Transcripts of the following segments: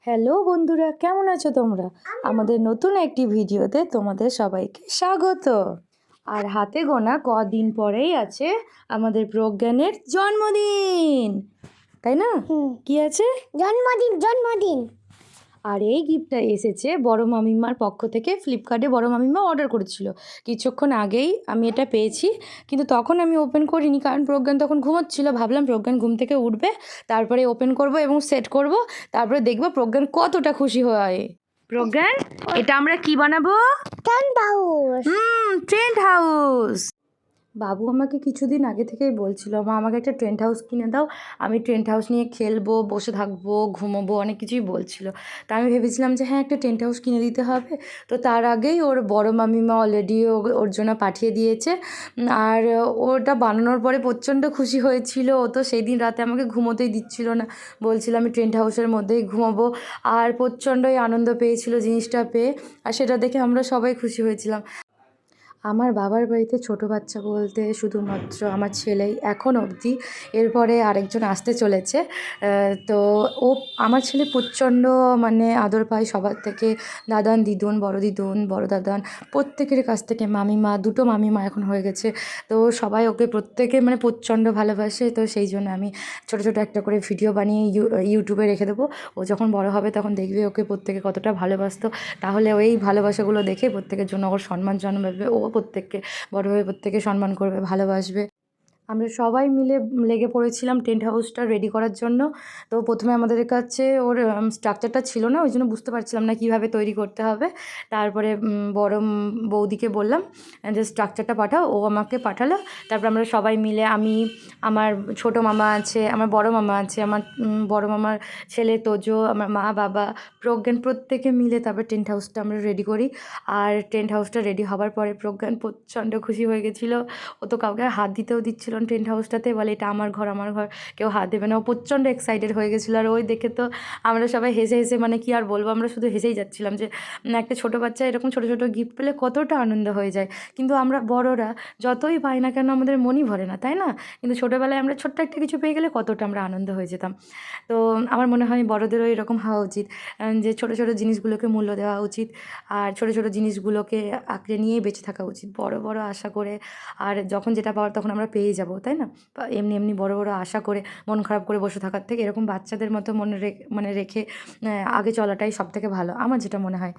Hello বন্ধুরা, কেমন আছো তোমরা? আমাদের নতুন একটি ভিডিওতে তোমাদের সবাইকে স্বাগত। আর হাতে গোনা কদিন পরেই আছে আমাদের প্রজ্ঞানের জন্মদিন, তাই না? কি আছে? জন্মদিন। আর এই গিফটটা এসেছে বড় মামিমার পক্ষ থেকে। ফ্লিপকার্টে বড় মামিমা অর্ডার করেছিল কিছুক্ষণ আগেই আমি এটা পেয়েছি, কিন্তু তখন আমি ওপেন করিনি কারণ প্রজ্ঞান তখন ঘুমোচ্ছিল। ভাবলাম প্রজ্ঞান ঘুম থেকে উঠবে, তারপরে ওপেন করব এবং সেট করব, তারপরে দেখবো প্রজ্ঞান কতটা খুশি হয়। প্রজ্ঞান, এটা আমরা কি বানাবো? Tent house. বাবু আমাকে কিছুদিন আগে থেকেই বলছিল, মা আমাকে একটা টেন্ট হাউস কিনে দাও, আমি টেন্ট হাউস নিয়ে খেলবো, বসে থাকবো, ঘুমোবো, অনেক কিছুই বলছিল। তা আমি ভেবেছিলাম যে হ্যাঁ, একটা টেন্ট হাউস কিনে দিতে হবে। তো তার আগেই ওর বড় মামিমা অলরেডি ওর জন্য পাঠিয়ে দিয়েছে। আর ওটা বানানোর পরে প্রচণ্ড খুশি হয়েছিল। ও তো সেই দিন রাতে আমাকে ঘুমোতেই দিচ্ছিল না, বলছিল আমি টেন্ট হাউসের মধ্যেই ঘুমোবো। আর প্রচণ্ডই আনন্দ পেয়েছিল জিনিসটা পেয়ে, আর সেটা দেখে আমরা সবাই খুশি হয়েছিলাম। আমার বাবার বাড়িতে ছোটো বাচ্চা বলতে শুধুমাত্র আমার ছেলেই এখন অবধি। এরপরে আরেকজন আসতে চলেছে। তো ও, আমার ছেলে প্রচণ্ড মানে আদর পায় সবার থেকে। দাদান দিদুন, বড় দাদান প্রত্যেকের কাছ থেকে। মামিমা, দুটো মামিমা এখন হয়ে গেছে। তো সবাই ওকে প্রত্যেকে মানে প্রচণ্ড ভালোবাসে। তো সেই জন্য আমি ছোটো ছোটো একটা করে ভিডিও বানিয়ে ইউটিউবে রেখে দেবো। ও যখন বড় হবে তখন দেখবে ওকে প্রত্যেকে কতটা ভালোবাসতো। তাহলে ওই ভালোবাসাগুলো দেখে প্রত্যেকের জন্য ওর সম্মান জন্মাবে। ও প্রত্যেককে বড় হয়ে প্রত্যেককে সম্মান করবে, ভালোবাসবে। আমরা সবাই মিলে লেগে পড়েছিলাম টেন্ট হাউসটা রেডি করার জন্য। তো প্রথমে আমাদের কাছে ওর স্ট্রাকচারটা ছিল না, ওই জন্য বুঝতে পারছিলাম না কীভাবে তৈরি করতে হবে। তারপরে বড় বৌদিকে বললাম যে স্ট্রাকচারটা পাঠাও, ও আমাকে পাঠালো। তারপর আমরা সবাই মিলে, আমি, আমার ছোটো মামা আছে, আমার বড় মামা আছে, আমার বড় মামার ছেলে তোজো, আমার মা, বাবা, প্রজ্ঞান, প্রত্যেকে মিলে তারপর টেন্ট হাউসটা আমরা রেডি করি। আর টেন্ট হাউসটা রেডি হবার পরে প্রজ্ঞান প্রচণ্ড খুশি হয়ে গেছিলো। ও তো কাউকে হাত দিতেও দিচ্ছিল না টেন্ট হাউসটাতে, বলে এটা আমার ঘর, কেউ হাত দেবে না। ও প্রচণ্ড এক্সাইটেড হয়ে গেছিলো। আর ওই দেখে তো আমরা সবাই হেসে হেসে, মানে কি আর বলবো, আমরা শুধু হেসেই যাচ্ছিলাম যে একটা ছোটো বাচ্চা এরকম ছোটো ছোটো গিফট পেলে কতটা আনন্দ হয়ে যায়। কিন্তু আমরা বড়রা যতই পাই না কেন আমাদের মনই ভরে না, তাই না? কিন্তু ছোটোবেলায় আমরা ছোট্ট একটা কিছু পেয়ে গেলে কতটা আমরা আনন্দ হয়ে যেতাম। তো আমার মনে হয় বড়দেরও এরকম হওয়া উচিত, যে ছোটো ছোটো জিনিসগুলোকে মূল্য দেওয়া উচিত, আর ছোটো ছোটো জিনিসগুলোকে আঁকড়ে নিয়েই বেঁচে থাকা উচিত। বড় বড় আশা করে, আর যখন যেটা পাওয়ার তখন আমরা পেয়ে যাব, তাই না? এমনি এমনি বড় বড় আশা করে মন খারাপ করে বসে থাকার থেকে এরকম বাচ্চাদের মতো মনে রেখে আগে চলাটাই সবথেকে ভালো, আমার যেটা মনে হয়।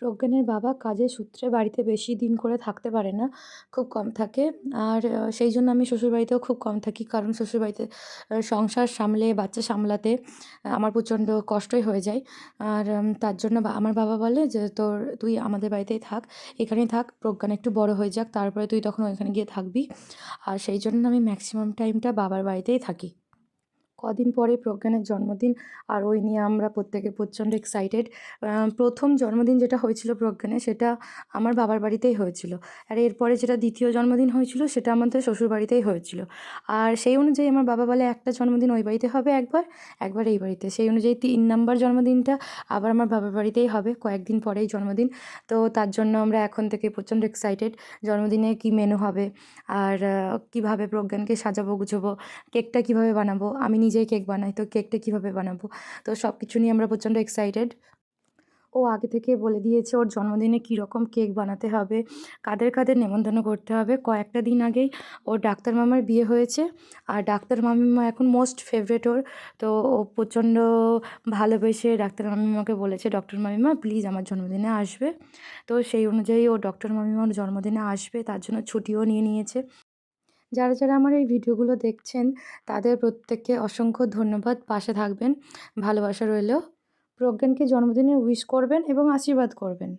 প্রজ্ঞানের বাবা কাজের সূত্রে বাড়িতে বেশি দিন করে থাকতে পারে না, খুব কম থাকে। আর সেই জন্য আমি শ্বশুরবাড়িতেও খুব কম থাকি, কারণ শ্বশুরবাড়িতে সংসার সামলে বাচ্চা সামলাতে আমার প্রচণ্ড কষ্টই হয়ে যায়। আর তার জন্য আমার বাবা বলে যে তুই আমাদের বাড়িতেই থাক, এখানেই থাক, প্রজ্ঞান একটু বড় হয়ে যাক, তারপরে তুই তখন ওইখানে গিয়ে থাকবি। আর সেই জন্য আমি ম্যাক্সিমাম টাইমটা বাবার বাড়িতেই থাকি। কদিন পরে প্রজ্ঞানের জন্মদিন, আর ওই নিয়ে আমরা প্রত্যেকে প্রচণ্ড এক্সাইটেড। প্রথম জন্মদিন যেটা হয়েছিল প্রজ্ঞানের, সেটা আমার বাবার বাড়িতেই হয়েছিল। আর এরপরে যেটা দ্বিতীয় জন্মদিন হয়েছিল সেটা আমাদের শ্বশুর বাড়িতেই হয়েছিল। আর সেই অনুযায়ী আমার বাবা বলে একটা জন্মদিন ওই বাড়িতে হবে, একবার এই বাড়িতে। সেই অনুযায়ী 3 নম্বর জন্মদিনটা আবার আমার বাবার বাড়িতেই হবে, কয়েকদিন পরেই জন্মদিন। তো তার জন্য আমরা এখন থেকে প্রচণ্ড এক্সাইটেড, জন্মদিনে কী মেনু হবে, আর কীভাবে প্রজ্ঞানকে সাজাবো গুছাবো, কেকটা কীভাবে বানাবো। আমি নিজেই কেক বানাই, তো কেকটা কীভাবে বানাবো, তো সব কিছু নিয়ে আমরা প্রচণ্ড এক্সাইটেড। ও আগে থেকে বলে দিয়েছে ওর জন্মদিনে কীরকম কেক বানাতে হবে, কাদের কাদের নেমন্তন্ন করতে হবে। কয়েকটা দিন আগেই ওর ডাক্তার মামার বিয়ে হয়েছে, আর ডাক্তার মামিমা এখন মোস্ট ফেভারেট ওর। তো ও প্রচণ্ড ভালোবেসে ডাক্তার মামিমাকে বলেছে, ডক্টর মামিমা প্লিজ আমার জন্মদিনে আসবে। তো সেই অনুযায়ী ও ডক্টর মামিমার জন্মদিনে আসবে, তার জন্য ছুটিও নিয়ে নিয়েছে। যারা যারা আমার এই ভিডিওগুলো দেখছেন তাদের প্রত্যেককে অসংখ্য ধন্যবাদ, পাশে থাকবেন, ভালোবাসা রইল। প্রজ্ঞানকে জন্মদিনে উইশ করবেন এবং আশীর্বাদ করবেন।